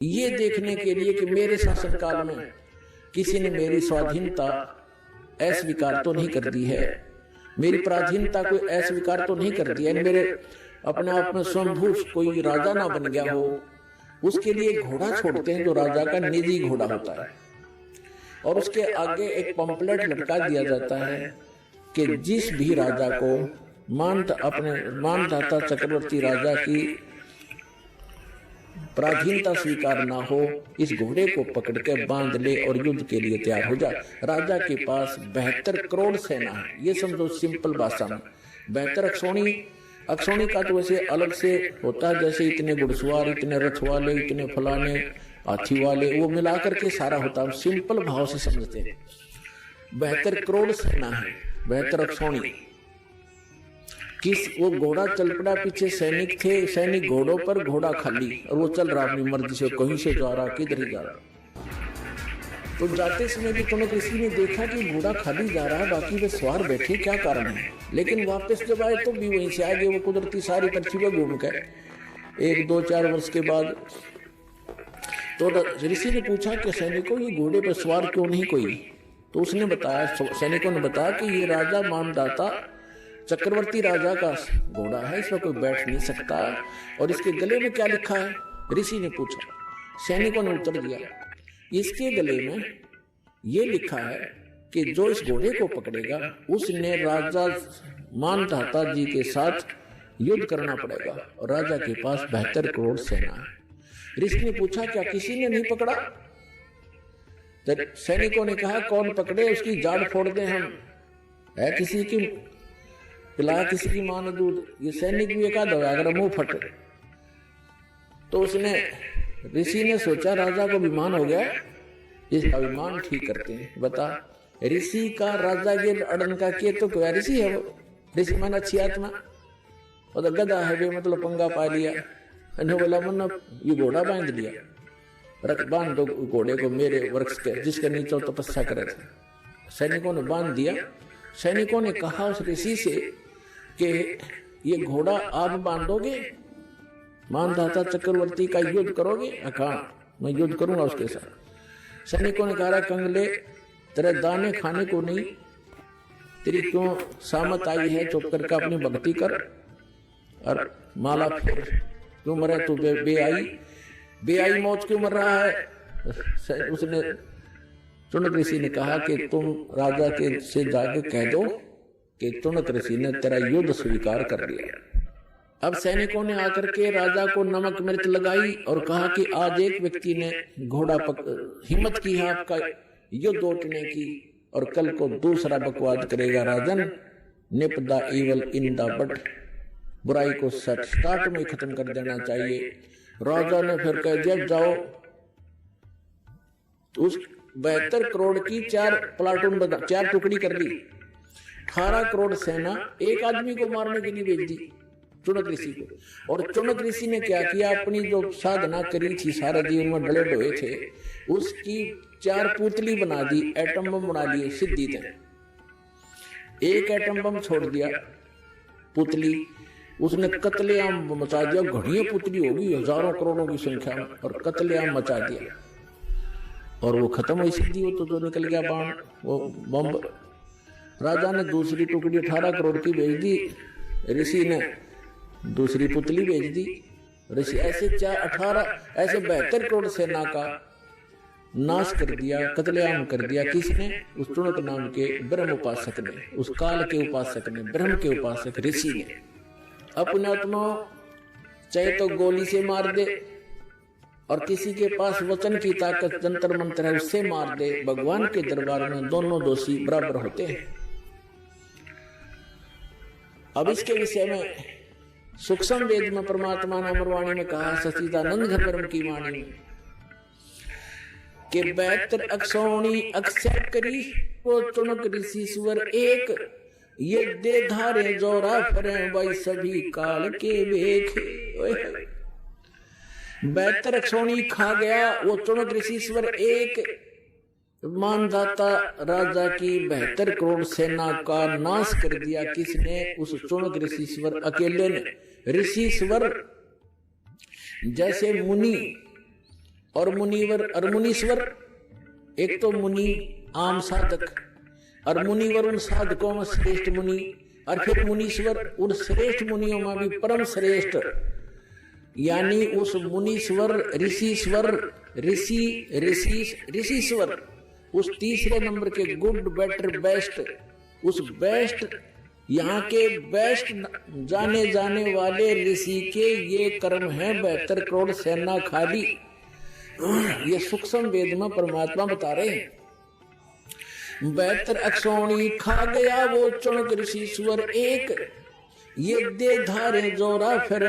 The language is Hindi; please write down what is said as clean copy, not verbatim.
ये देखने के लिए कि मेरे शासनकाल में किसी ने मेरी स्वाधीनता अस्वीकार तो नहीं कर दी है, मेरी पराधीनता को अस्वीकार तो नहीं कर दिया, मेरे अपने आप में स्वयंभू कोई राजा ना बन गया हो। उसके लिए घोड़ा छोड़ते हैं जो राजा का निजी घोड़ा होता है, और उसके आगे एक पंपलेट लटका दिया जाता है कि जिस भी राजा को अपने मानदाता चक्रवर्ती राजा की पराधीनता स्वीकार ना हो, इस घोड़े को पकड़ के बांध ले और युद्ध के लिए तैयार हो जा। राजा के पास 72 करोड़ सेना है, ये समझो सिंपल भाषा में। 72 अक्षौणी का तो वैसे अलग से होता है, जैसे इतने घुड़सवार, इतने रथ वाले, इतने फलाने हाथी वाले, वो मिलाकर के सारा होता है, सिंपल भाव से समझते हैं। 72 करोड़ सेना है, 72 अक्षौणी। वो घोड़ा चल पड़ा, पीछे सैनिक थे, सैनिक घोड़ों पर, घोड़ा खाली, और वो चल रहा अपनी मर्जी से, कहीं से जा रहा, किधर ही जा रहा। तो जाते समय भी तुमने किसी ने देखा कि घोड़ा खाली जा रहा है, बाकी वे सवार बैठे, क्या कारण है। लेकिन वापस जब आए तो भी वहीं से आगे वो कुदरती सारी पृथ्वी पर घूम कर 1-2-4 वर्ष के बाद तो ऋषि ने पूछा कि सैनिकों ये घोड़े पर सवार क्यों नहीं कोई। तो उसने बताया, सैनिकों ने बताया कि ये राजा मानदाता चक्रवर्ती राजा का घोड़ा है, इसमें कोई बैठ नहीं सकता। और इसके गले में क्या लिखा है, ऋषि ने पूछा। सैनिकों ने उत्तर दिया, इसके गले में ये लिखा है कि जो इस घोड़े को पकड़ेगा उसने राजा मानदाता जी के साथ युद्ध करना पड़ेगा, और राजा के पास 72 करोड़ सेना है। ऋषि ने पूछा, क्या किसी ने नहीं पकड़ा। तो सैनिकों ने कहा, कौन पकड़े, उसकी जाड़ फोड़ दें हम, है किसी की पिला किसी की मां ने दूध। ये सैनिक भी एक आध अगर मुंह फटे। तो उसने ऋषि ने सोचा राजा को अभिमान हो गया, इस अभिमान ठीक करते हैं। बता, ऋषि का राजा के अड़न का किए तो क्या ऋषि है वो, ऋषि माना अच्छी आत्मा, और तो गधा है वे, मतलब पंगा पा लिया। बोला मन ये घोड़ा बांध लिया, रख बांध दो घोड़े को मेरे वृक्ष के जिसके नीचे तपस्या करे थे। सैनिकों ने बांध दिया। सैनिकों ने कहा उस ऋषि से कि ये घोड़ा आप बांधोगे, मानदाता चक्रवर्ती का युद्ध करोगे। कहा मैं युद्ध करूंगा उसके साथ। सैनिकों ने कहा, कंगले तेरे दाने खाने को नहीं, तेरी क्यों सामत आई है, चुप करके अपनी भक्ति कर और माला फेर, क्यों मरे तू बेआई मौत क्यों मर रहा है। उसने चुनक ऋषि ने कहा कि तुम राजा के से जाके कह दो कि चुनक ऋषि ने तेरा युद्ध स्वीकार कर लिया। अब सैनिकों ने आकर के राजा को नमक मिर्च लगाई और कहा कि आज एक व्यक्ति ने हिम्मत की है आपका युद्ध उठने की, और कल को दूसरा बकवाद करेगा। राजन nip the evil in the bud, बुराई को स्टार्ट में खत्म कर देना चाहिए। राजा ने फिर कह दिया जाओ। तो उस 72 करोड़ की 4 प्लाटून 4 टुकड़ी कर ली। 18 करोड़ सेना एक आदमी को मारने के लिए भेज दी, चुनक ऋषि को। और चुनक ऋषि ने क्या किया, अपनी जो साधना करी थी, सारे जीवन में डले डोए थे, उसकी 4 पुतली बना दी, एटम बम बना लिए सिद्धि थे। एक एटम बम छोड़ दिया पुतली, उसने कत्लेआम मचा दिया। घड़ियां पुतली होगी, हजारों करोड़ों की संख्या में, और कत्लेआम मचा दिया। और वो खत्म हुई सिद्धि, वो तो जो निकल गया बाण, वो बम। राजा ने दूसरी टुकड़ी 18 करोड़ की भेज दी, ऋषि ने दूसरी पुतली भेज दी। ऋषि ऐसे 72 करोड़ सेना का नाश कर दिया, कत्लेआम कर दिया। किसने, उस चुनक नाम के ब्रह्म उपासक ने, उस काल के उपासक ने, ब्रह्म के उपासक ऋषि ने। अपने आत्मा चाहे तो गोली से मार दे, और किसी के पास वचन की ताकत जंतर मंत्र है उससे मार दे, भगवान के दरबार में दोनों दोषी बराबर होते हैं। अब इसके विषय में सूक्ष्म वेद में परमात्मा ने अमरवाणी में कहा, सचिदानंद ब्रह्म की वाणी में, कि 72 अक्षौणी अक्षय करी वो चुनक ऋषि स्वर एक, ये दे धारे जोरा फरे भाई सभी काल के वेखे। 72 अक्षौणी खा गया वो चुनक ऋषिश्वर एक, मानदाता राजा की 72 करोड़ सेना का नाश कर दिया। किसने, उस चुनक ऋषिश्वर अकेले ने। ऋषिश्वर जैसे मुनि और मुनिवर और मुनीश्वर। एक तो मुनि आम साधक, और मुनिवर उन साधकों में श्रेष्ठ मुनि, और फिर मुनीश्वर उन श्रेष्ठ मुनियों में भी परम श्रेष्ठ, यानी उस मुनीश्वर ऋषिश्वर ऋषिश्वर उस तीसरे नंबर के गुड बेटर बेस्ट, उस बेस्ट यहाँ के बेस्ट जाने जाने वाले ऋषि के ये कर्म है 72 करोड़ सेना खाली। ये सूक्ष्म वेद में परमात्मा बता रहे हैं। 72 अक्षौणी खा गया वो चुनक ऋषिश्वर एक, ये दे धारे जोरा फिर